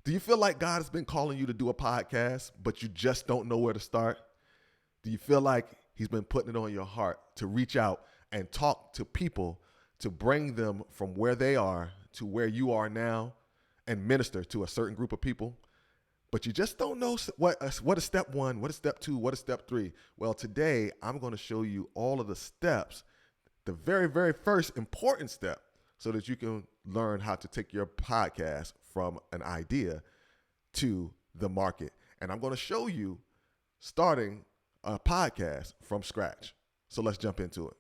Do you feel like God has been calling you to do a podcast, but you just don't know where to start? Do you feel like he's been putting it on your heart to reach out and talk to people to bring them from where they are to where you are now and minister to a certain group of people? But you just don't know what is step one, what is step two, what is step three. Well, today I'm going to show you all of the steps, the very, very first important step, so that you can learn how to take your podcast from an idea to the market. And I'm going to show you starting a podcast from scratch. So let's jump into it.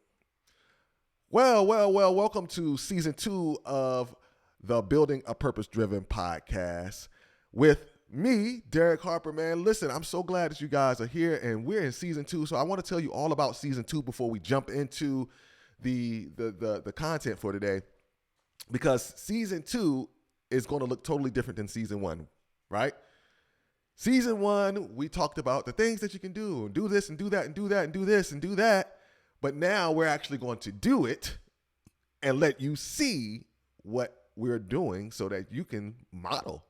Well, welcome to season 2 of the Building a Purpose-Driven podcast with me, Derek Harper, man. Listen, I'm so glad that you guys are here, and we're in season 2. So I want to tell you all about season 2 before we jump into the content for today, because season 2 is going to look totally different than season 1, right? Season 1, we talked about the things that you can do this and do that and do that and do this and do that. But now we're actually going to do it and let you see what we're doing so that you can model,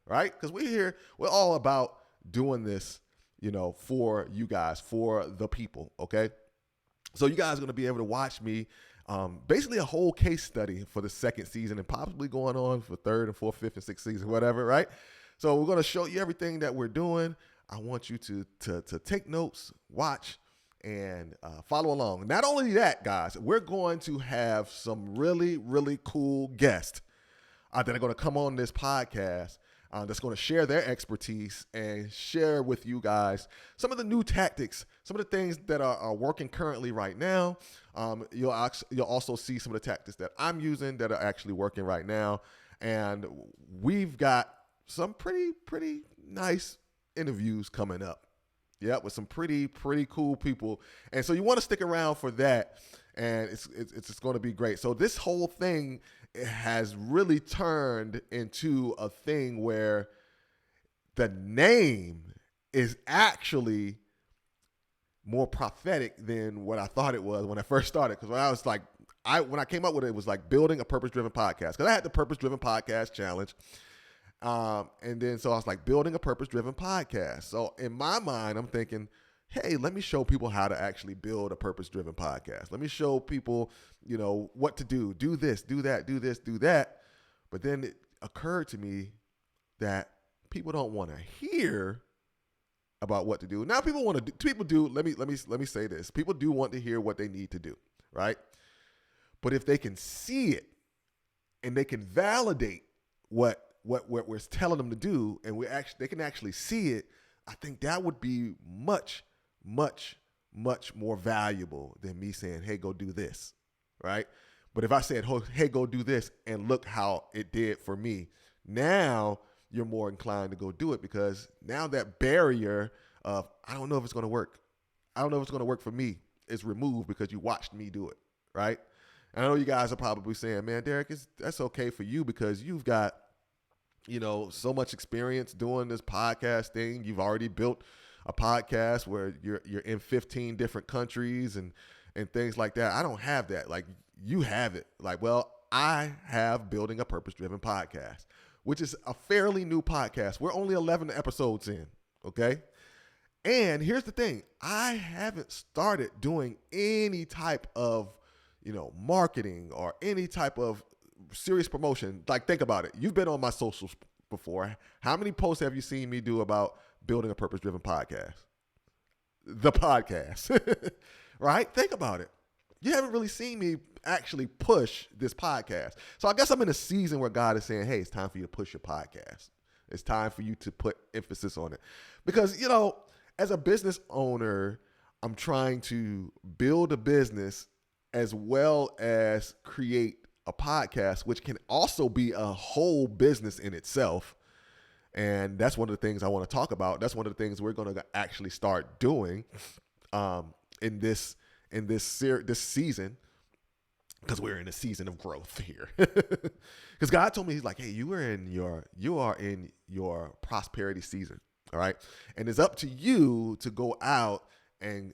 right? Because we're all about doing this, for you guys, for the people, okay? So you guys are going to be able to watch me, basically a whole case study for the second season and possibly going on for third and fourth, fifth, and sixth season, whatever, right? So we're going to show you everything that we're doing. I want you to take notes, watch, and follow along. Not only that, guys, we're going to have some really, really cool guests that are going to come on this podcast that's going to share their expertise and share with you guys some of the new tactics, some of the things that are working currently right now. You'll also see some of the tactics that I'm using that are actually working right now. And we've got some pretty nice interviews coming up. Yeah, with some pretty cool people. And so you want to stick around for that, and it's just going to be great. So this whole thing has really turned into a thing where the name is actually more prophetic than what I thought it was when I first started. Because when I came up with it, it was like building a purpose-driven podcast. Because I had the purpose-driven podcast challenge. And then so I was like, building a purpose-driven podcast. So in my mind, I'm thinking, hey, let me show people how to actually build a purpose-driven podcast. Let me show people, what to do. Do this, do that, do this, do that. But then it occurred to me that people don't want to hear about what to do. Now people do. Let me say this. People do want to hear what they need to do, right? But if they can see it and they can validate what we're telling them to do, and they can actually see it, I think that would be much more valuable than me saying, hey, go do this, right? But if I said, hey, go do this, and look how it did for me, now you're more inclined to go do it, because now that barrier of, I don't know if it's going to work. I don't know if it's going to work for me is removed because you watched me do it, right? And I know you guys are probably saying, man, Derek, that's okay for you because you've got so much experience doing this podcast thing. You've already built a podcast where you're in 15 different countries and things like that. I don't have that. Like, you have it. Like, well, I have Building a Purpose-Driven Podcast, which is a fairly new podcast. We're only 11 episodes in, okay? And here's the thing. I haven't started doing any type of, marketing or any type of serious promotion. Like, think about it. You've been on my socials before. How many posts have you seen me do about building a purpose-driven podcast? The podcast, right? Think about it. You haven't really seen me actually push this podcast. So I guess I'm in a season where God is saying, hey, it's time for you to push your podcast. It's time for you to put emphasis on it. Because, as a business owner, I'm trying to build a business as well as create a podcast, which can also be a whole business in itself. And that's one of the things I want to talk about. That's one of the things we're going to actually start doing in this season, because we're in a season of growth here. Because God told me, he's like, hey, you are in your prosperity season. All right. And it's up to you to go out and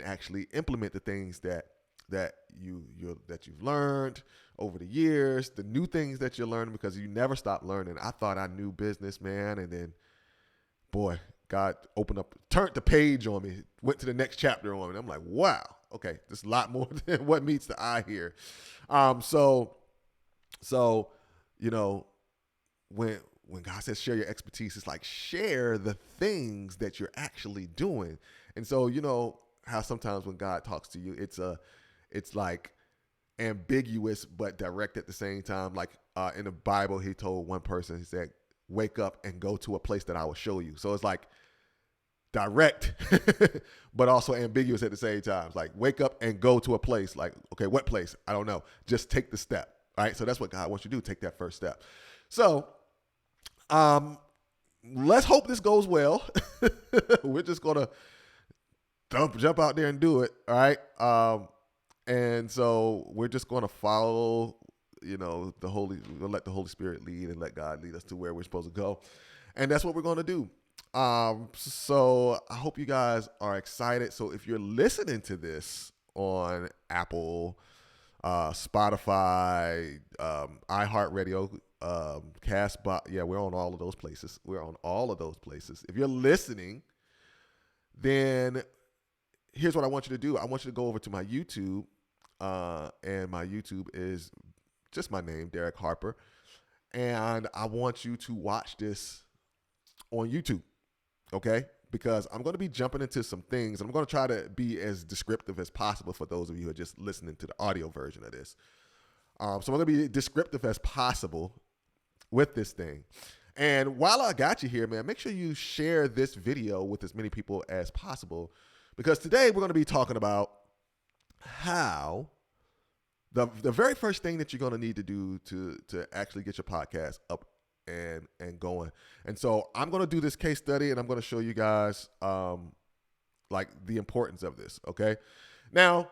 actually implement the things that that you've learned over the years, the new things that you're learning, because you never stop learning. I thought I knew business, man, and then boy, God opened up, turned the page on me, went to the next chapter on me. I'm like, wow, okay, there's a lot more than what meets the eye here. So you know, when God says share your expertise, it's like share the things that you're actually doing. And so, you know how sometimes when God talks to you, it's like ambiguous but direct at the same time. Like in the Bible, he told one person, he said, wake up and go to a place that I will show you. So it's like direct, but also ambiguous at the same time. It's like wake up and go to a place. Like, okay, what place? I don't know. Just take the step. All right. So that's what God wants you to do. Take that first step. So, let's hope this goes well. We're just going to jump out there and do it. All right. And so we're just going to follow, we'll let the Holy Spirit lead and let God lead us to where we're supposed to go. And that's what we're going to do. So I hope you guys are excited. So if you're listening to this on Apple, Spotify, iHeartRadio, Castbox, we're on all of those places. If you're listening, then here's what I want you to do. I want you to go over to my YouTube, and my YouTube is just my name, Derek Harper, and I want you to watch this on YouTube, okay? Because I'm going to be jumping into some things, and I'm going to try to be as descriptive as possible for those of you who are just listening to the audio version of this. So I'm going to be descriptive as possible with this thing. And while I got you here, man, make sure you share this video with as many people as possible, because today we're going to be talking about how the very first thing that you're going to need to do to actually get your podcast up and going. And so I'm going to do this case study, and I'm going to show you guys like the importance of this. Okay. Now,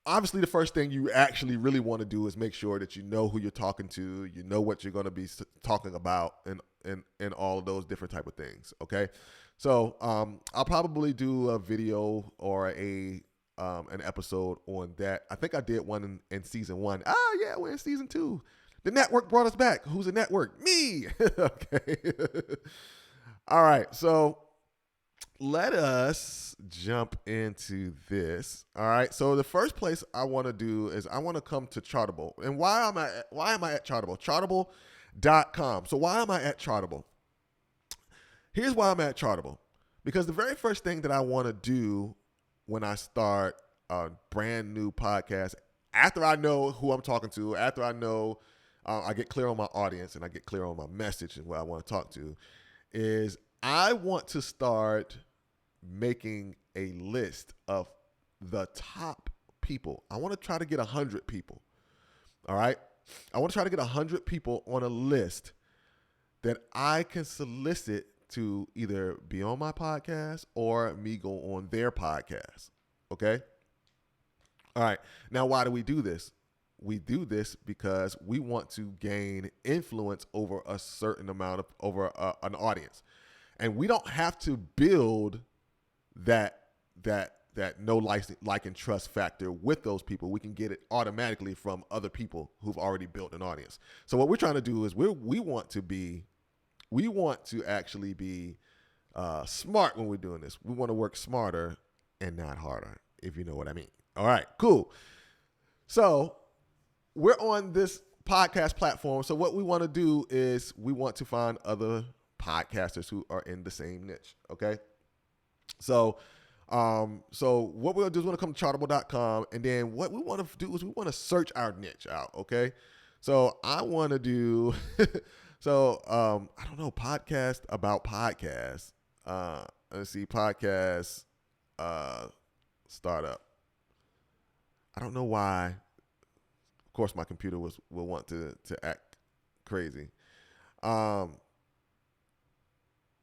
obviously, the first thing you actually really want to do is make sure that you know who you're talking to, you know what you're going to be talking about, and all of those different type of things. Okay. So I'll probably do a video or an episode on that. I think I did one in season 1. Yeah, we're in season 2. The network brought us back. Who's the network? Me. Okay. All right. So let us jump into this. All right. So the first place I want to do is I want to come to Chartable. And why am I at Chartable? Chartable.com. So why am I at Chartable? Here's why I'm at Chartable. Because the very first thing that I want to do when I start a brand new podcast, after I know who I'm talking to, after I know I get clear on my audience and I get clear on my message and what I want to talk to, is I want to start making a list of the top people. I want to try to get 100 people. All right. I want to try to get 100 people on a list that I can solicit to either be on my podcast or me go on their podcast. Okay. All right. Now, why do we do this? We do this because we want to gain influence over a certain amount of, over an audience. And we don't have to build that no like and trust factor with those people. We can get it automatically from other people who've already built an audience. So what we're trying to do is we want to actually be smart when we're doing this. We want to work smarter and not harder, if you know what I mean. All right, cool. So we're on this podcast platform. So what we want to do is we want to find other podcasters who are in the same niche. Okay. So what we're going to do is we're going to come to chartable.com, and then what we want to do is we want to search our niche out. Okay. So I want to do, I don't know, podcast about podcasts. Let's see, podcast, startup. I don't know why. Of course, my computer will want to act crazy.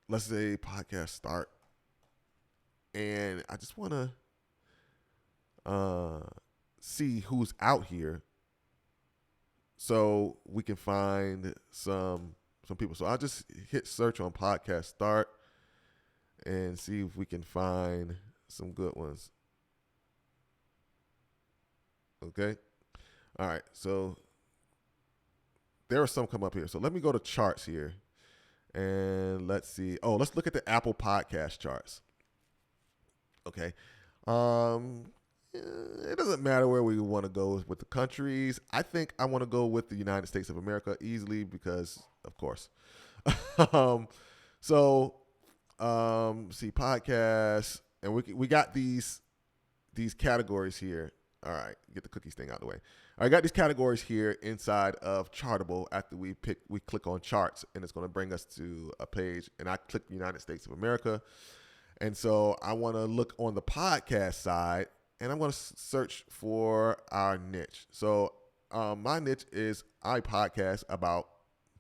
Let's say podcast start. And I just want to see who's out here so we can find some people. So I'll just hit search on podcast start and see if we can find some good ones. Okay. All right. So there are some come up here. So let me go to charts here and let's see. Oh, let's look at the Apple Podcast charts. Okay. Um, it doesn't matter where we want to go with the countries. I think I want to go with the United States of America easily because, of course. um, so, see podcasts, and we got these categories here. All right, get the cookies thing out of the way. I got these categories here inside of Chartable. After we click on charts, and it's going to bring us to a page. And I click United States of America, and so I want to look on the podcast side, and I'm going to search for our niche. So my niche is I podcast about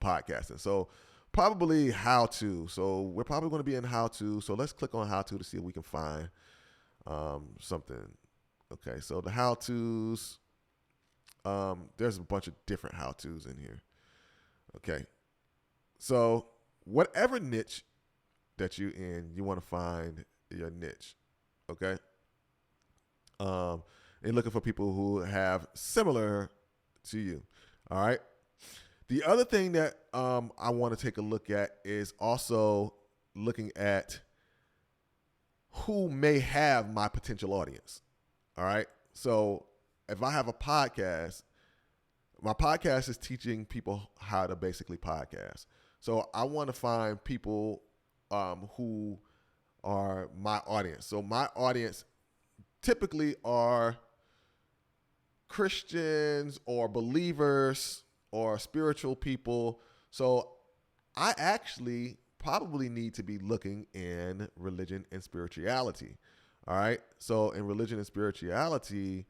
podcasting. So probably how to. So we're probably going to be in how to. So let's click on how to see if we can find something. Okay, so the how-tos, there's a bunch of different how-tos in here. Okay, so whatever niche that you're in, you want to find your niche. Okay, and you're looking for people who have similar to you. All right. The other thing that I want to take a look at is also looking at who may have my potential audience. All right. So if I have a podcast, my podcast is teaching people how to basically podcast. So I want to find people who are my audience. So my audience typically are Christians or believers or spiritual people. So I actually probably need to be looking in religion and spirituality. All right. So in religion and spirituality,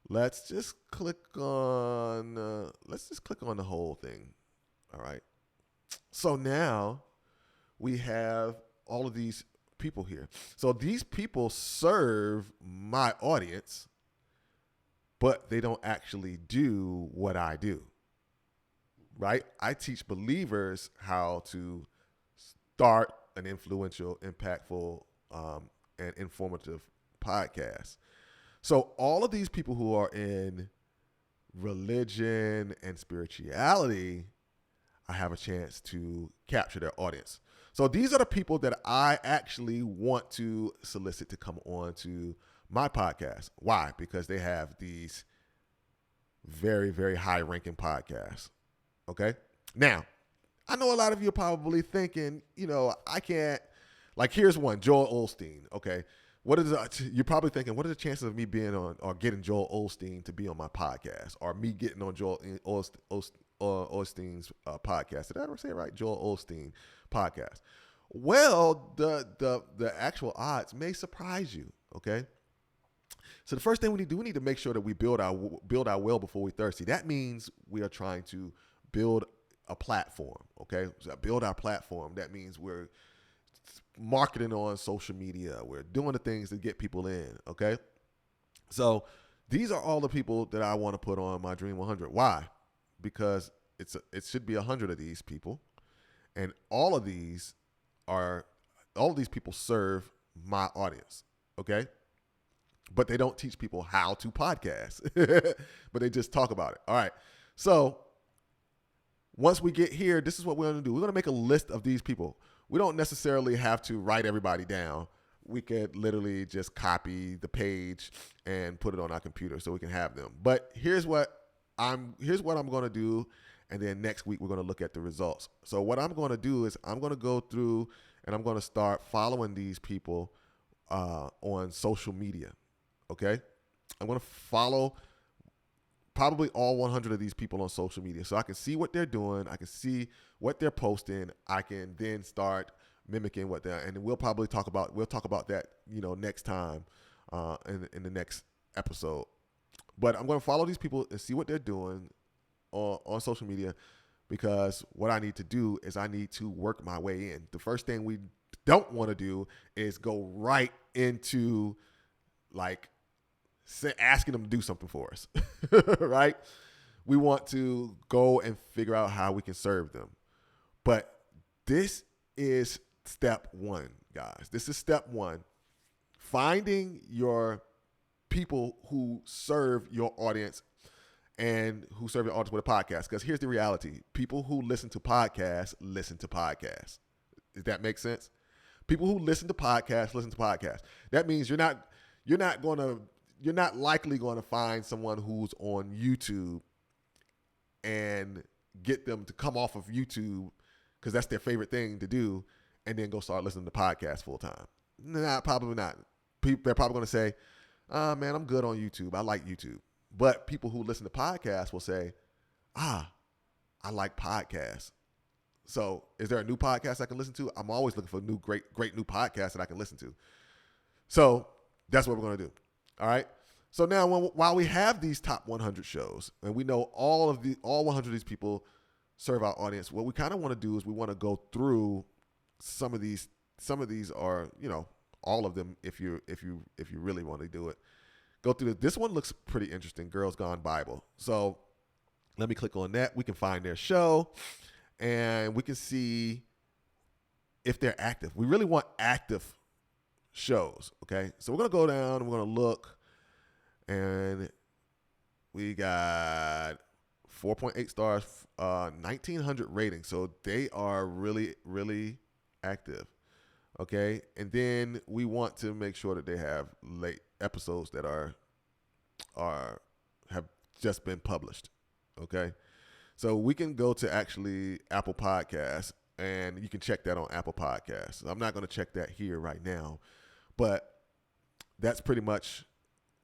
let's just click on the whole thing. All right. So now we have all of these people here. So these people serve my audience, but they don't actually do what I do. Right? I teach believers how to start an influential, impactful, and informative podcast. So all of these people who are in religion and spirituality, I have a chance to capture their audience. So these are the people that I actually want to solicit to come on to my podcast. Why? Because they have these very, very high ranking podcasts. Okay. Now, I know a lot of you are probably thinking, I can't, like, here's one, Joel Osteen. Okay. You're probably thinking, what are the chances of me being on or getting Joel Osteen to be on my podcast, or me getting on Joel Osteen's podcast? Did I ever say it right? Joel Osteen podcast. Well, the actual odds may surprise you. Okay. So the first thing we need to make sure that we build our well before we thirsty. That means we are trying to build a platform. Okay. So build our platform. That means we're marketing on social media. We're doing the things to get people in. Okay. So these are all the people that I want to put on my Dream 100. Why? Because it should be 100 of these people, and all of these people serve my audience. Okay. But they don't teach people how to podcast, but they just talk about it. All right. So once we get here, this is what we're going to do. We're going to make a list of these people. We don't necessarily have to write everybody down. We could literally just copy the page and put it on our computer so we can have them. But here's what I'm going to do, and then next week we're going to look at the results. So what I'm going to do is I'm going to go through and I'm going to start following these people on social media. Okay? I'm going to follow probably all 100 of these people on social media, so I can see what they're doing. I can see what they're posting. I can then start mimicking what they're, and we'll talk about that, next time in the next episode. But I'm going to follow these people and see what they're doing on social media, because what I need to do is I need to work my way in. The first thing we don't want to do is go right into asking them to do something for us, right? We want to go and figure out how we can serve them. But this is step one, guys. This is step one. Finding your people who serve your audience and who serve your audience with a podcast. Because here's the reality. People who listen to podcasts. Does that make sense? People who listen to podcasts. That means you're not likely going to find someone who's on YouTube and get them to come off of YouTube because that's their favorite thing to do and then go start listening to podcasts full time. Nah, probably not. They're probably going to say, man, I'm good on YouTube. I like YouTube. But people who listen to podcasts will say, I like podcasts. So is there a new podcast I can listen to? I'm always looking for new, great new podcasts that I can listen to. So that's what we're going to do. All right. So now while we have these top 100 shows and we know all 100 of these people serve our audience, what we kind of want to do is we want to go through some of these are, all of them if you really want to do it. Go through this one looks pretty interesting. Girls Gone Bible. So let me click on that. We can find their show and we can see if they're active. We really want active shows. Okay. So we're going to go down and we're going to look and we got 4.8 stars, 1,900 ratings. So they are really, really active. Okay. And then we want to make sure that they have late episodes that have just been published. Okay. So we can go to actually Apple Podcasts and you can check that on Apple Podcasts. I'm not going to check that here right now, but that's pretty much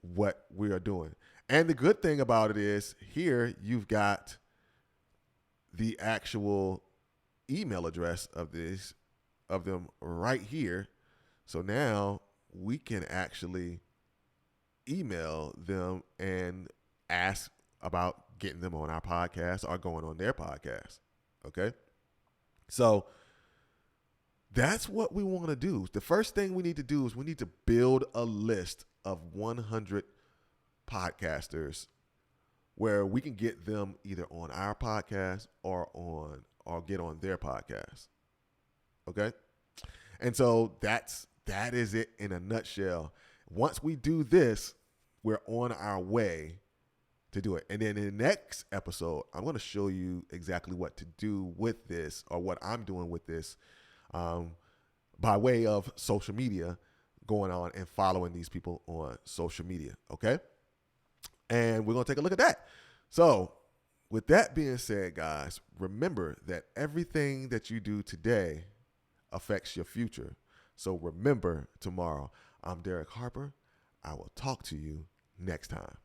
what we are doing. And the good thing about it is here you've got the actual email address of them right here. So now we can actually email them and ask about getting them on our podcast or going on their podcast. Okay. So that's what we want to do. The first thing we need to do is we need to build a list of 100 podcasters where we can get them either on our podcast or get on their podcast. Okay. And so that is it in a nutshell. Once we do this, we're on our way to do it. And then in the next episode, I'm going to show you exactly what to do with this or what I'm doing with this by way of social media, going on and following these people on social media. Okay. And we're going to take a look at that. So with that being said, guys, remember that everything that you do today affects your future. So remember tomorrow. I'm Derek Harper. I will talk to you next time.